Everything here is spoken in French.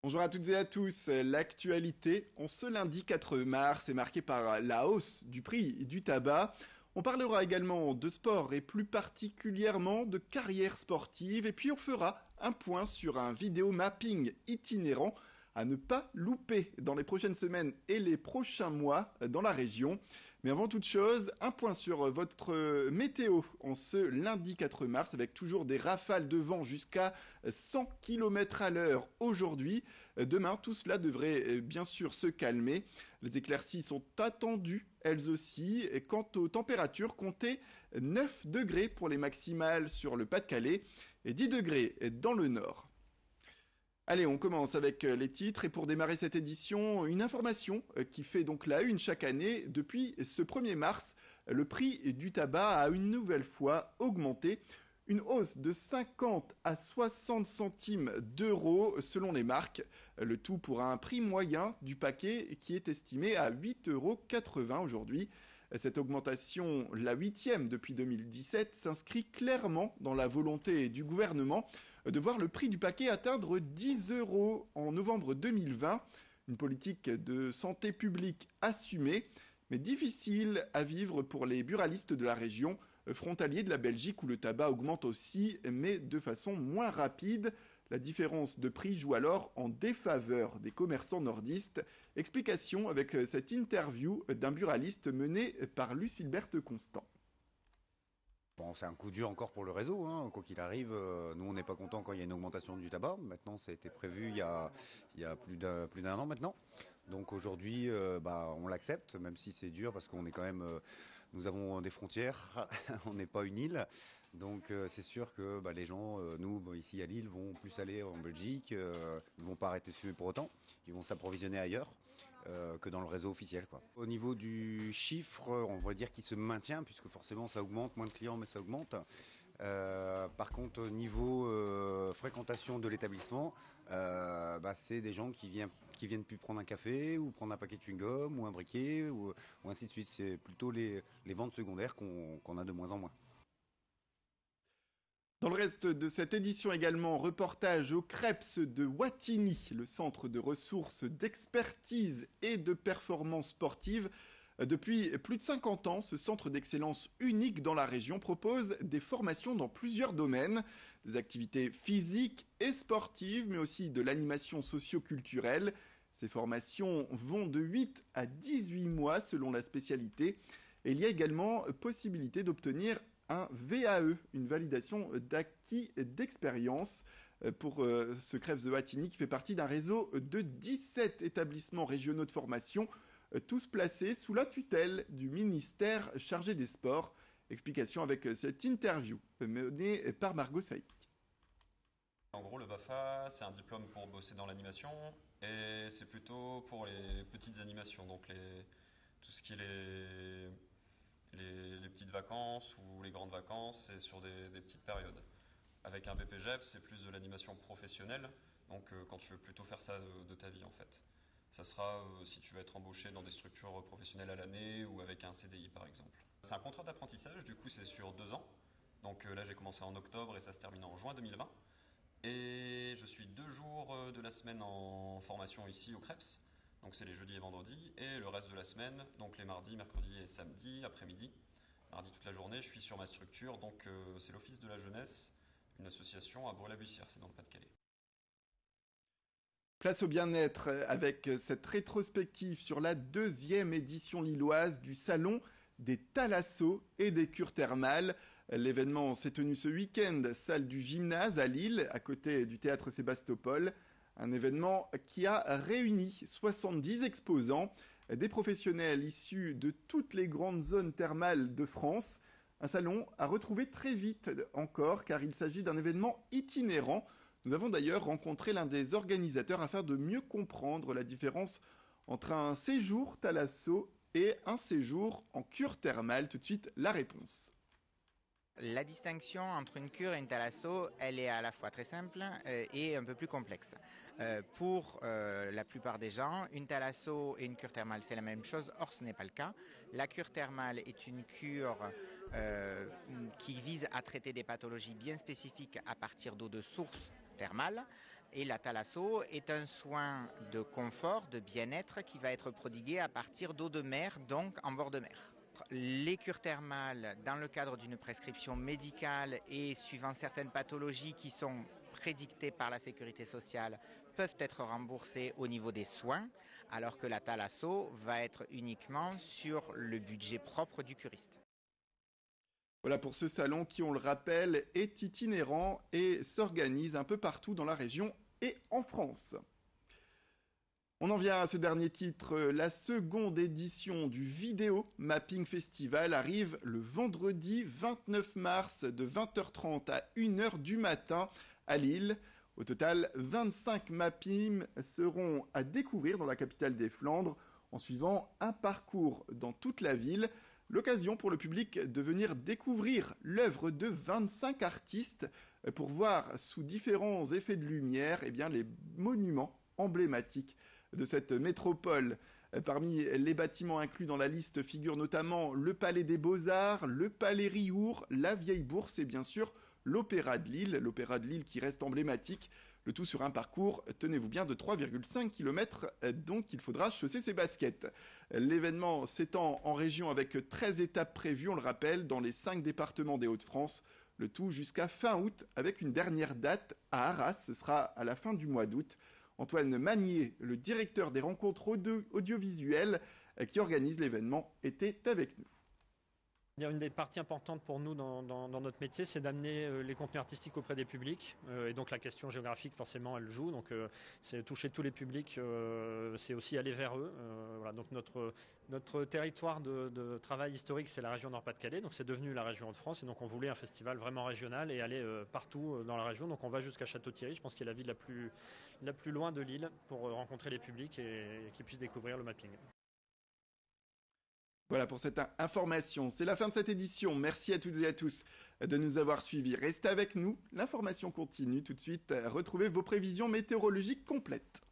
Bonjour à toutes et à tous. L'actualité, en ce lundi 4 mars, est marquée par la hausse du prix du tabac. On parlera également de sport et plus particulièrement de carrière sportive. Et puis on fera un point sur un vidéo mapping itinérant à ne pas louper dans les prochaines semaines et les prochains mois dans la région. Mais avant toute chose, un point sur votre météo en ce lundi 4 mars avec toujours des rafales de vent jusqu'à 100 km à l'heure aujourd'hui. Demain, tout cela devrait bien sûr se calmer. Les éclaircies sont attendues, elles aussi. Et quant aux températures, comptez 9 degrés pour les maximales sur le Pas-de-Calais et 10 degrés dans le nord. Allez, on commence avec les titres et pour démarrer cette édition, une information qui fait donc la une chaque année. Depuis ce 1er mars, le prix du tabac a une nouvelle fois augmenté. Une hausse de 50 à 60 centimes d'euros selon les marques. Le tout pour un prix moyen du paquet qui est estimé à 8,80 € aujourd'hui. Cette augmentation, la huitième depuis 2017, s'inscrit clairement dans la volonté du gouvernement de voir le prix du paquet atteindre 10 € en novembre 2020. Une politique de santé publique assumée, mais difficile à vivre pour les buralistes de la région, frontaliers de la Belgique où le tabac augmente aussi, mais de façon moins rapide. La différence de prix joue alors en défaveur des commerçants nordistes. Explication avec cette interview d'un buraliste menée par Lucilberte Constant. Bon, c'est un coup dur encore pour le réseau, hein. Quoi qu'il arrive, nous on n'est pas content quand il y a une augmentation du tabac. Maintenant, ça a été prévu il y a plus d'un an maintenant. Donc aujourd'hui, on l'accepte, même si c'est dur parce qu'on est quand même, nous avons des frontières, on n'est pas une île. Donc c'est sûr que les gens, nous ici à Lille, vont plus aller en Belgique, ils vont pas arrêter de fumer pour autant, ils vont s'approvisionner ailleurs. Que dans le réseau officiel, quoi. Au niveau du chiffre, on va dire qu'il se maintient puisque forcément ça augmente, moins de clients mais ça augmente. Par contre au niveau fréquentation de l'établissement, c'est des gens qui viennent plus prendre un café ou prendre un paquet de chewing-gum ou un briquet ou ainsi de suite. C'est plutôt les ventes secondaires qu'on a de moins en moins. Dans le reste de cette édition également, reportage au CREPS de Wattignies, le centre de ressources, d'expertise et de performance sportive. Depuis plus de 50 ans, ce centre d'excellence unique dans la région propose des formations dans plusieurs domaines, des activités physiques et sportives, mais aussi de l'animation socio-culturelle. Ces formations vont de 8 à 18 mois selon la spécialité. Et il y a également possibilité d'obtenir un VAE, une validation d'acquis d'expérience pour ce CREPS de Wattignies qui fait partie d'un réseau de 17 établissements régionaux de formation, tous placés sous la tutelle du ministère chargé des sports. Explication avec cette interview menée par Margot Saïk. En gros, le BAFA, c'est un diplôme pour bosser dans l'animation et c'est plutôt pour les petites animations, donc tout ce qui est les petites vacances ou les grandes vacances, c'est sur des petites périodes. Avec un BPGEP, c'est plus de l'animation professionnelle, donc quand tu veux plutôt faire ça de ta vie en fait. Ça sera si tu veux être embauché dans des structures professionnelles à l'année ou avec un CDI par exemple. C'est un contrat d'apprentissage, du coup c'est sur 2 ans. Donc là j'ai commencé en octobre et ça se termine en juin 2020. Et je suis 2 jours de la semaine en formation ici au CREPS. Donc c'est les jeudis et vendredis. Et le reste de la semaine, donc les mardis, mercredis et samedis, après-midi. Mardi toute la journée, je suis sur ma structure. Donc c'est l'Office de la jeunesse, une association à Bourg-la-Bussière, c'est dans le Pas-de-Calais. Place au bien-être avec cette rétrospective sur la deuxième édition lilloise du Salon des thalassos et des cures thermales. L'événement s'est tenu ce week-end, salle du gymnase à Lille, à côté du théâtre Sébastopol. Un événement qui a réuni 70 exposants, des professionnels issus de toutes les grandes zones thermales de France. Un salon à retrouver très vite encore car il s'agit d'un événement itinérant. Nous avons d'ailleurs rencontré l'un des organisateurs afin de mieux comprendre la différence entre un séjour thalasso et un séjour en cure thermale. Tout de suite, la réponse. La distinction entre une cure et une thalasso, elle est à la fois très simple et un peu plus complexe. Pour la plupart des gens, une thalasso et une cure thermale, c'est la même chose, or ce n'est pas le cas. La cure thermale est une cure qui vise à traiter des pathologies bien spécifiques à partir d'eau de source thermale. Et la thalasso est un soin de confort, de bien-être qui va être prodigué à partir d'eau de mer, donc en bord de mer. Les cures thermales, dans le cadre d'une prescription médicale et suivant certaines pathologies qui sont prédictées par la sécurité sociale, peuvent être remboursées au niveau des soins, alors que la thalasso va être uniquement sur le budget propre du curiste. Voilà pour ce salon qui, on le rappelle, est itinérant et s'organise un peu partout dans la région et en France. On en vient à ce dernier titre. La seconde édition du Vidéo Mapping Festival arrive le vendredi 29 mars de 20h30 à 1h du matin à Lille. Au total, 25 mappings seront à découvrir dans la capitale des Flandres en suivant un parcours dans toute la ville. L'occasion pour le public de venir découvrir l'œuvre de 25 artistes pour voir sous différents effets de lumière les monuments emblématiques de cette métropole. Parmi les bâtiments inclus dans la liste figurent notamment le Palais des Beaux-Arts, le Palais Riour, la Vieille Bourse et bien sûr l'Opéra de Lille qui reste emblématique. Le tout sur un parcours, tenez-vous bien, de 3,5 km, donc il faudra chausser ses baskets. L'événement s'étend en région avec 13 étapes prévues, on le rappelle, dans les 5 départements des Hauts-de-France. Le tout jusqu'à fin août, avec une dernière date à Arras, ce sera à la fin du mois d'août. Antoine Magnier, le directeur des rencontres audiovisuelles qui organise l'événement, était avec nous. Une des parties importantes pour nous dans notre métier, c'est d'amener les contenus artistiques auprès des publics. Et donc la question géographique, forcément, elle joue. Donc c'est toucher tous les publics, c'est aussi aller vers eux. Voilà, donc notre territoire de travail historique, c'est la région Nord-Pas-de-Calais. Donc c'est devenu la région Hauts-de-France. Et donc on voulait un festival vraiment régional et aller partout dans la région. Donc on va jusqu'à Château-Thierry, je pense qu'il est la ville la plus loin de Lille, pour rencontrer les publics et qu'ils puissent découvrir le mapping. Voilà pour cette information. C'est la fin de cette édition. Merci à toutes et à tous de nous avoir suivis. Restez avec nous. L'information continue. Tout de suite, retrouvez vos prévisions météorologiques complètes.